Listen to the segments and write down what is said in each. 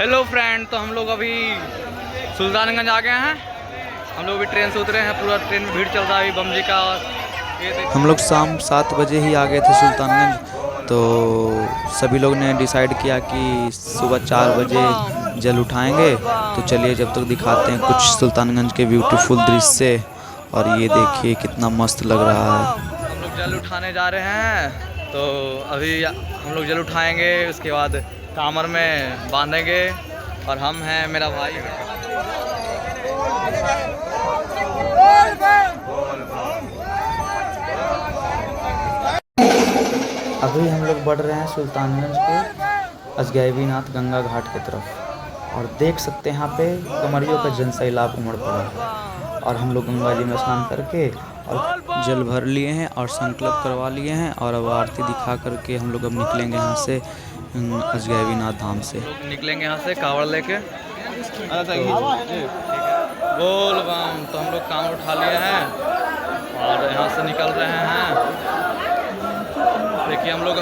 Hello friend, तो हम लोग अभी सुल्तानगंज आ गए हैं। हम लोग भी ट्रेन से उतरे हैं। पूरा ट्रेन में भीड़ चल रहा है अभी बम जी का। हम लोग शाम 7 बजे ही आ गए थे सुल्तानगंज। तो सभी लोग ने डिसाइड किया कि सुबह 4 बजे जल उठाएंगे। तो चलिए जब तक दिखाते हैं कुछ सुल्तानगंज के ब्यूटीफुल दृश्य। और ये देखिए कितना मस्त लग रहा है। हम लोग जल उठाने जा रहे हैं। तो अभी हम लोग जल उठाएंगे, उसके बाद कामर में बांधेंगे। और हम हैं, मेरा भाई है। अभी हम लोग बढ़ रहे हैं सुल्तानगंज के अजगैबीनाथ गंगा घाट की तरफ। और देख सकते हैं यहाँ पे कमरियों का जनसैलाब उमड़ पड़ा है। और हम लोग गंगा जी में स्नान करके और जल भर लिए हैं और संकल्प करवा लिए हैं। और अब आरती दिखा करके हम लोग अब निकलेंगे यहाँ से अजगैबीनाथ धाम से। निकलेंगे यहाँ से कावड़ लेके। बोल बम। तो हम लोग काम उठा लिए हैं और यहाँ से निकल रहे हैं। देखिए हम लोग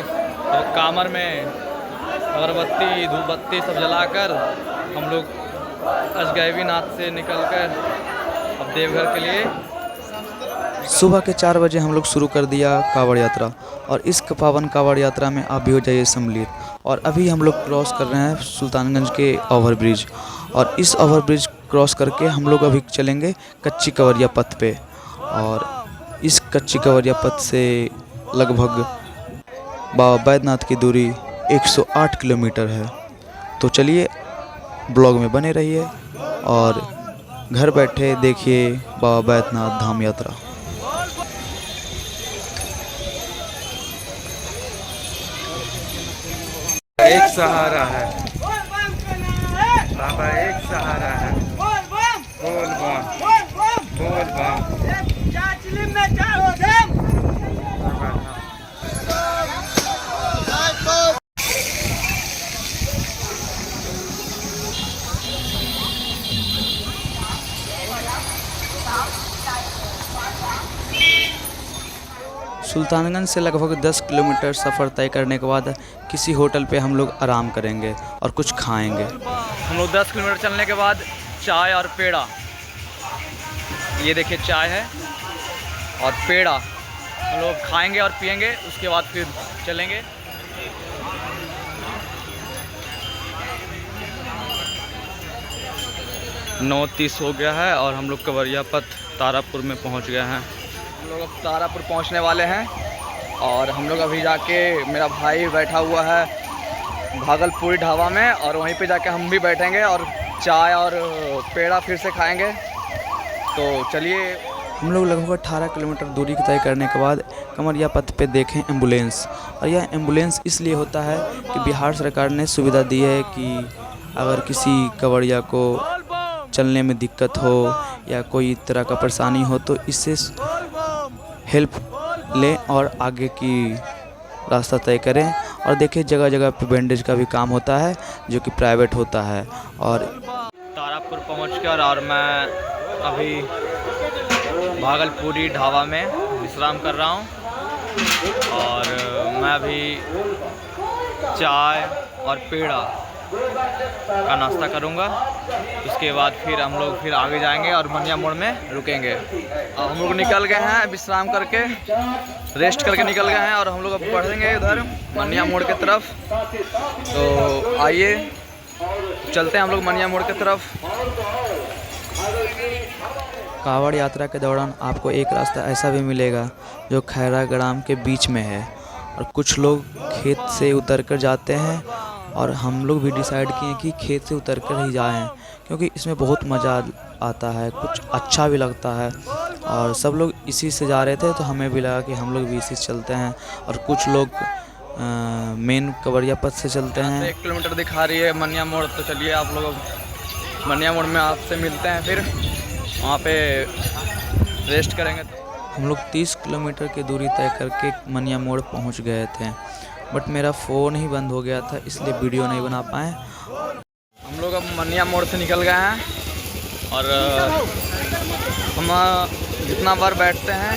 कामर में अगरबत्ती धूप बत्ती सब जलाकर हम लोग अजगैबीनाथ से निकलकर अब देवघर के लिए सुबह के 4 बजे हम लोग शुरू कर दिया कावड़ यात्रा। और इस पावन कावड़ यात्रा में आप भी हो जाइए सम्मिलित। और अभी हम लोग क्रॉस कर रहे हैं सुल्तानगंज के ओवरब्रिज। और इस ओवरब्रिज क्रॉस करके हम लोग अभी चलेंगे कच्ची कवरिया पथ पे। और इस कच्ची कवरिया पथ से लगभग बाबा बैद्यनाथ की दूरी 108 किलोमीटर है। तो चलिए ब्लॉग में बने रहिए और घर बैठे देखिए बाबा बैद्यनाथ धाम यात्रा। एक सहारा है बाबा, एक सहारा है। बोल बम बोल बम। सुल्तानगंज से लगभग 10 किलोमीटर सफ़र तय करने के बाद किसी होटल पे हम लोग आराम करेंगे और कुछ खाएंगे। हम लोग 10 किलोमीटर चलने के बाद चाय और पेड़ा, ये देखिए चाय है और पेड़ा हम लोग खाएंगे और पिएंगे। उसके बाद फिर चलेंगे। नौ 30 हो गया है और हम लोग कवरिया पथ तारापुर में पहुंच गए हैं। हम लोग अब तारापुर पहुंचने वाले हैं। और हम लोग अभी जाके, मेरा भाई बैठा हुआ है भागलपुरी ढाबा में, और वहीं पे जाके हम भी बैठेंगे और चाय और पेड़ा फिर से खाएंगे। तो चलिए। हम लोग लगभग 18 किलोमीटर दूरी तय करने के बाद कमरिया पथ पे देखें एम्बुलेंस। और यह एम्बुलेंस इसलिए होता है कि बिहार सरकार ने सुविधा दी है कि अगर किसी कवड़िया को चलने में दिक्कत हो या कोई तरह का परेशानी हो तो इससे हेल्प लें और आगे की रास्ता तय करें। और देखिए जगह जगह पे बैंडेज का भी काम होता है जो कि प्राइवेट होता है। और तारापुर पहुंचकर और मैं अभी भागलपुरी ढाबा में विश्राम कर रहा हूं। और मैं अभी चाय और पेड़ा का नाश्ता करूंगा। उसके बाद फिर हम लोग फिर आगे जाएंगे और मनिया मोड़ में रुकेंगे। हम लोग निकल गए हैं विश्राम करके, रेस्ट करके निकल गए हैं। और हम लोग अब बढ़ेंगे उधर मनिया मोड़ की तरफ। तो आइए चलते हैं हम लोग मनिया मोड़ की तरफ। कावड़ यात्रा के दौरान आपको एक रास्ता ऐसा भी मिलेगा जो खैराग्राम के बीच में है। और कुछ लोग खेत से उतर कर जाते हैं और हम लोग भी डिसाइड किए कि खेत से उतर कर ही जाएं, क्योंकि इसमें बहुत मज़ा आता है, कुछ अच्छा भी लगता है। और सब लोग इसी से जा रहे थे तो हमें भी लगा कि हम लोग भी इसी से चलते हैं। और कुछ लोग मेन कवरिया पथ से चलते हैं। 1 किलोमीटर दिखा रही है मनिया मोड़। तो चलिए आप लोग मनिया मोड़ में आपसे मिलते हैं, फिर वहाँ पे रेस्ट करेंगे। हम लोग 30 किलोमीटर की दूरी तय करके मनिया मोड़ पहुँच गए थे, बट मेरा फ़ोन ही बंद हो गया था इसलिए वीडियो नहीं बना पाए। हम लोग अब मनिया मोड़ से निकल गए हैं। और हम जितना बार बैठते हैं,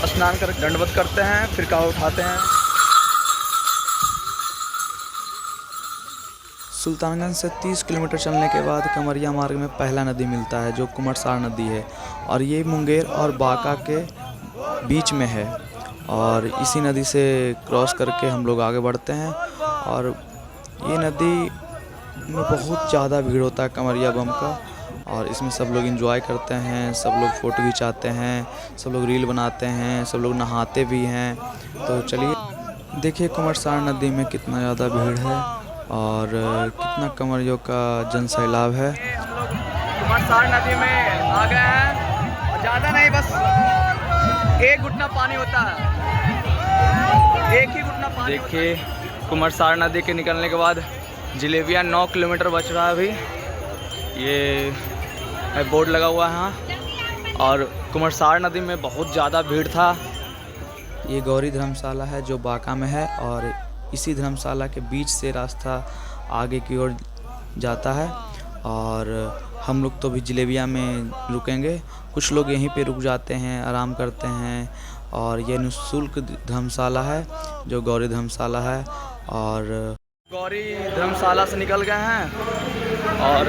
स्नान कर दंडवत करते हैं, फिर कावड़ उठाते हैं। सुल्तानगंज से 30 किलोमीटर चलने के बाद कमरिया मार्ग में पहला नदी मिलता है जो कुमरसार नदी है, और ये मुंगेर और बांका के बीच में है। और इसी नदी से क्रॉस करके हम लोग आगे बढ़ते हैं। और ये नदी में बहुत ज़्यादा भीड़ होता है कमरिया बम का, और इसमें सब लोग एंजॉय करते हैं, सब लोग फ़ोटो खिंचाते हैं, सब लोग रील बनाते हैं, सब लोग नहाते भी हैं। तो चलिए देखिए कुमरसार नदी में कितना ज़्यादा भीड़ है और कितना कमरियों का जन सैलाब है। कुमरसार नदी में आ गए हैं और ज़्यादा नहीं, बस एक घुटना पानी होता है, एक ही घुटना पानी। देखिए कुमरसार नदी के निकलने के बाद जलेबिया 9 किलोमीटर बच रहा है अभी। ये बोर्ड लगा हुआ है यहाँ। और कुमरसार नदी में बहुत ज़्यादा भीड़ था। ये गौरी धर्मशाला है जो बांका में है, और इसी धर्मशाला के बीच से रास्ता आगे की ओर जाता है। और हम लोग तो भी जलेबिया में रुकेंगे, कुछ लोग यहीं पे रुक जाते हैं, आराम करते हैं। और ये निःशुल्क धर्मशाला है जो गौरी धर्मशाला है। और गौरी धर्मशाला से निकल गए हैं और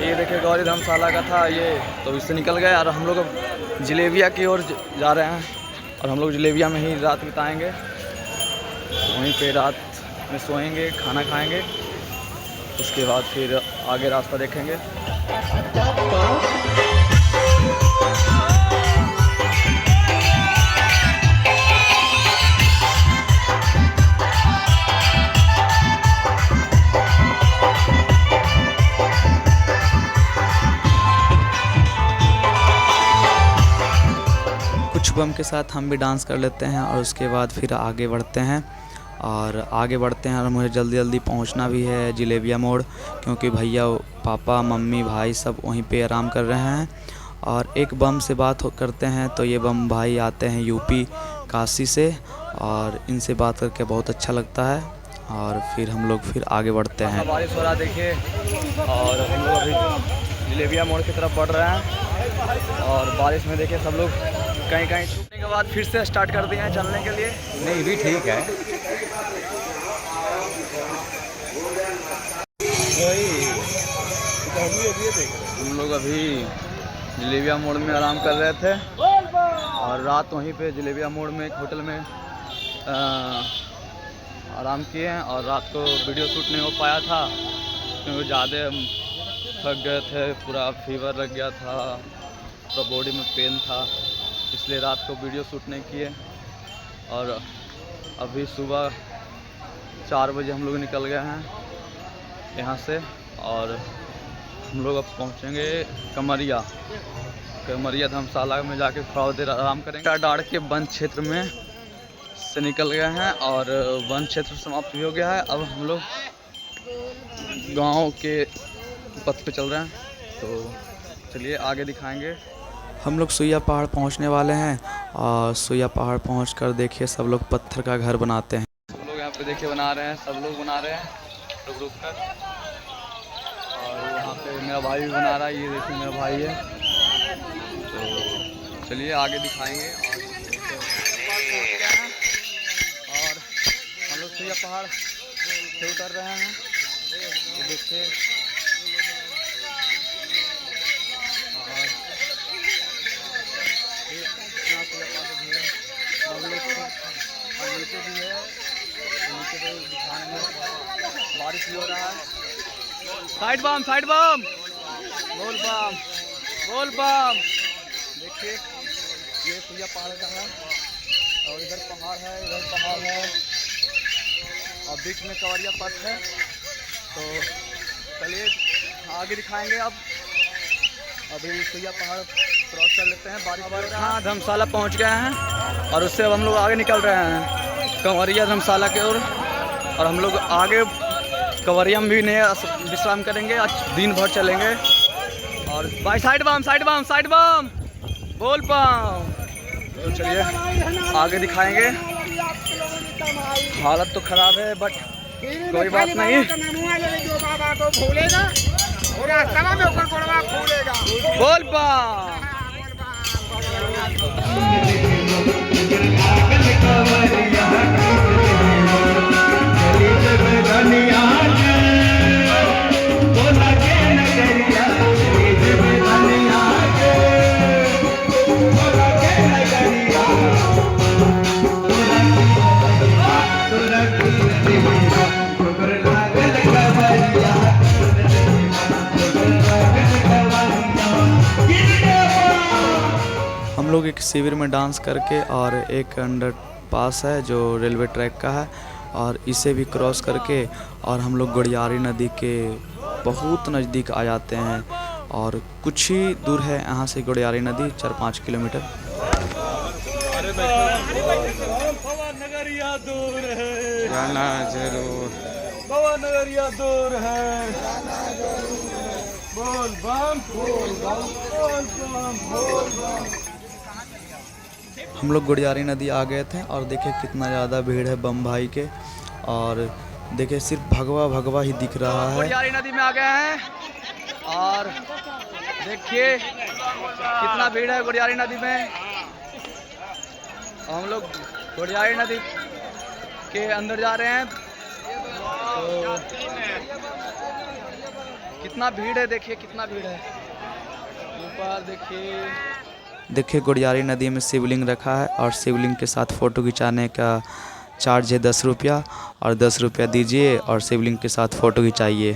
ये देखिए गौरी धर्मशाला का था ये, तो इससे निकल गए और हम लोग अब जलेबिया की ओर जा रहे हैं। और हम लोग जलेबिया में ही रात बिताएंगे, वहीं पे रात में सोएंगे, खाना खाएंगे, उसके बाद फिर आगे रास्ता देखेंगे। कुछ बम के साथ हम भी डांस कर लेते हैं और उसके बाद फिर आगे बढ़ते हैं। और मुझे जल्दी जल्दी पहुंचना भी है जलेबिया मोड़, क्योंकि भैया, पापा, मम्मी, भाई सब वहीं पे आराम कर रहे हैं। और एक बम से बात करते हैं, तो ये बम भाई आते हैं यूपी काशी से, और इनसे बात करके बहुत अच्छा लगता है। और फिर हम लोग फिर आगे बढ़ते हैं। बारिश हो रहा देखिए, और हम लोग अभी जलेबिया मोड़ की तरफ बढ़ रहे हैं। और बारिश में देखिए सब लोग कहीं कहीं छूटने के बाद फिर से स्टार्ट कर दिए हैं चलने के लिए। नहीं भी ठीक है। हम लोग अभी जलेबिया मोड़ में आराम कर रहे थे, और रात वहीं पे जलेबिया मोड़ में एक होटल में आराम किए हैं। और रात को वीडियो शूट नहीं हो पाया था क्योंकि ज़्यादा थक गए थे, पूरा फीवर लग गया था, पूरा बॉडी में पेन था, इसलिए रात को वीडियो शूट नहीं किए। और अभी सुबह 4 बजे हम लोग निकल गए हैं यहाँ से, और हम लोग अब पहुँचेंगे कमरिया धर्मशाला में जाके थोड़ा देर आराम करेंगे। डाड़ के वन क्षेत्र में से निकल गए हैं और वन क्षेत्र समाप्त भी हो गया है। अब हम लोग गांव के पथ पे चल रहे हैं, तो चलिए आगे दिखाएंगे। हम लोग सुइया पहाड़ पहुंचने वाले हैं, और सुइया पहाड़ पहुंचकर देखिए सब लोग पत्थर का घर बनाते हैं। सब लोग यहाँ पे देखिए बना रहे हैं, सब लोग बना रहे हैं रुक कर। और यहाँ पे मेरा भाई भी बना रहा है, ये देखिए मेरा भाई है। तो चलिए आगे दिखाएंगे। और हम लोग सुइया पहाड़ से उतर रहे हैं, तो देखिए भी है, नीचे तो दिखाने में बारिश भी हो रहा है। साइड बम बोल बम। देखिए ये सुइया पहाड़ का है, और इधर पहाड़ है, इधर पहाड़ है, और बीच में कवरिया पथ है। तो चलिए आगे दिखाएंगे। अब अभी सुइया पहाड़ क्रॉस कर लेते हैं। बारिश हाँ धर्मशाला पहुंच गए हैं, और उससे अब हम लोग आगे निकल रहे हैं कंवरिया धर्मशाला की ओर। और हम लोग आगे कंवरिया में भी नहीं विश्राम करेंगे, आज दिन भर चलेंगे। और भाई साइड बम बोल पाओ। तो चलिए आगे दिखाएंगे। हालत तो ख़राब है, बट कोई बात नहीं। बोल पाओ। दुनिया एक शिविर में डांस करके और एक अंडर पास है जो रेलवे ट्रैक का है, और इसे भी क्रॉस करके और हम लोग गोड़ियारी नदी के बहुत नज़दीक आ जाते हैं। और कुछ ही दूर है यहाँ से गोड़ियारी नदी, 4-5 किलोमीटर। जाना जरूर, दूर है। बोल बम, बोल बम, बोल बम, बोल बम। हम लोग गोड़ियारी नदी आ गए थे और देखिए कितना ज़्यादा भीड़ है बम भाई के, और देखिए सिर्फ भगवा भगवा ही दिख रहा है। गोड़ियारी नदी में आ गए हैं और देखिए कितना भीड़ है गोड़ियारी नदी में। हम लोग गोड़ियारी नदी के अंदर जा रहे हैं, तो कितना भीड़ है, देखिए कितना भीड़ है। ऊपर देखिए गोड़ियारी नदी में शिवलिंग रखा है, और शिवलिंग के साथ फ़ोटो खिंचाने का चार्ज है 10 रुपया, और 10 रुपया दीजिए और शिवलिंग के साथ फ़ोटो खिंचाइए।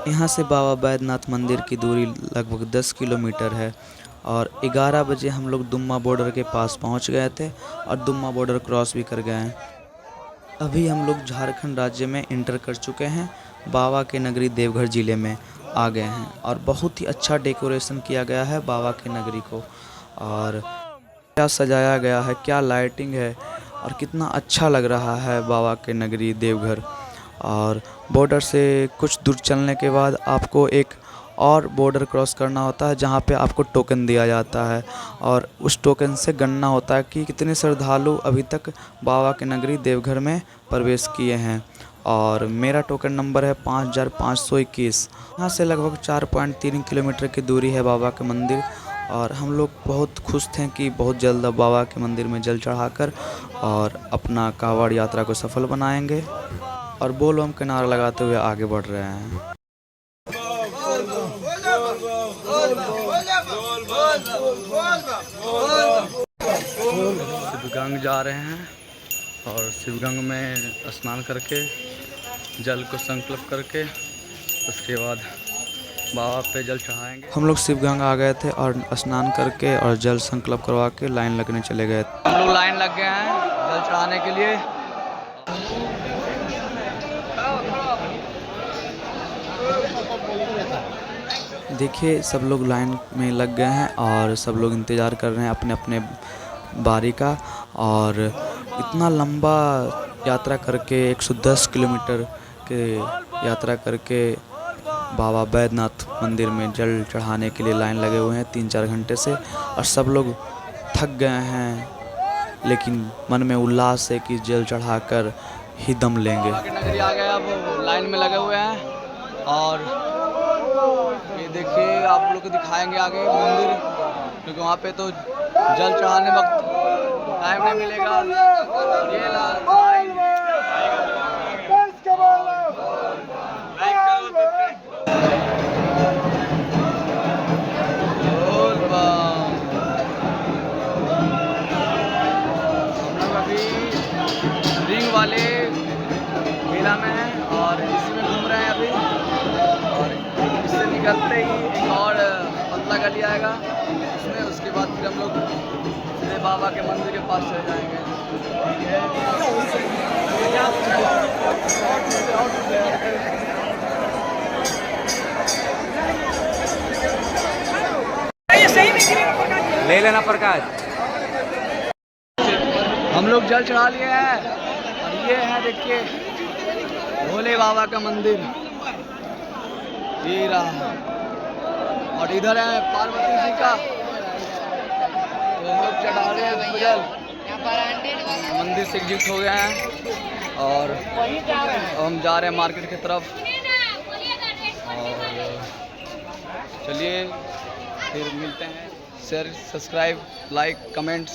यहाँ से बाबा बैद्यनाथ मंदिर की दूरी लगभग 10 किलोमीटर है, और 11 बजे हम लोग दुम्मा बॉर्डर के पास पहुँच गए थे और दुम्मा बॉर्डर क्रॉस भी कर गए हैं। अभी हम लोग झारखंड राज्य में इंटर कर चुके हैं, बाबा के नगरी देवघर ज़िले में आ गए हैं, और बहुत ही अच्छा डेकोरेशन किया गया है बाबा के नगरी को, और क्या सजाया गया है, क्या लाइटिंग है, और कितना अच्छा लग रहा है बाबा के नगरी देवघर। और बॉर्डर से कुछ दूर चलने के बाद आपको एक और बॉर्डर क्रॉस करना होता है, जहाँ पे आपको टोकन दिया जाता है, और उस टोकन से गणना होता है कि कितने श्रद्धालु अभी तक बाबा के नगरी देवघर में प्रवेश किए हैं। और मेरा टोकन नंबर है 5521। यहाँ से लगभग 4.3 किलोमीटर की दूरी है बाबा के मंदिर, और हम लोग बहुत खुश थे कि बहुत जल्द बाबा के मंदिर में जल चढ़ाकर और अपना कांवड़ यात्रा को सफल बनाएंगे, और बोल बम के नारा लगाते हुए आगे बढ़ रहे हैं। शिवगंग जा रहे हैं, और शिवगंग में स्नान करके जल को संकल्प करके उसके बाद बाबा पे जल चढ़ाएंगे। हम लोग शिवगंग आ गए थे और स्नान करके और जल संकल्प करवा के लाइन लगने चले गए। हम लोग लाइन लग गए हैं जल चढ़ाने के लिए। देखिए सब लोग लाइन में लग गए हैं और सब लोग इंतज़ार कर रहे हैं अपने अपने बारी का, और इतना लंबा यात्रा करके 110 किलोमीटर के यात्रा करके बाबा बैद्यनाथ मंदिर में जल चढ़ाने के लिए लाइन लगे हुए हैं 3-4 घंटे से, और सब लोग थक गए हैं, लेकिन मन में उल्लास है कि जल चढ़ाकर ही दम लेंगे। नगरी आ गए, अब लाइन में लगे हुए हैं, और ये देखिए आप लोग को दिखाएंगे आगे मंदिर, क्योंकि वहाँ पे तो जल चढ़ाने वक्त टाइम नहीं मिलेगा। ये लाइन रिंग वाले मेला में है और इसी में घूम रहे हैं अभी, और इससे निकलते ही एक और पतला गली आएगा इसमें, उसके बाद फिर हम लोग सीधे बाबा के मंदिर के पास चले जाएंगे। ले लेना प्रकाश। हम लोग जल चढ़ा लिए हैं, और ये है देखिए भोले बाबा का मंदिर, ये रहा, और इधर है पार्वती जी का, तो हम लोग चढ़ा रहे हैं जल, मंदिर से एग्जिट हो गए हैं और हम जा रहे हैं मार्केट की तरफ। और चलिए फिर मिलते हैं, शेयर, सब्सक्राइब, लाइक, कमेंट्स।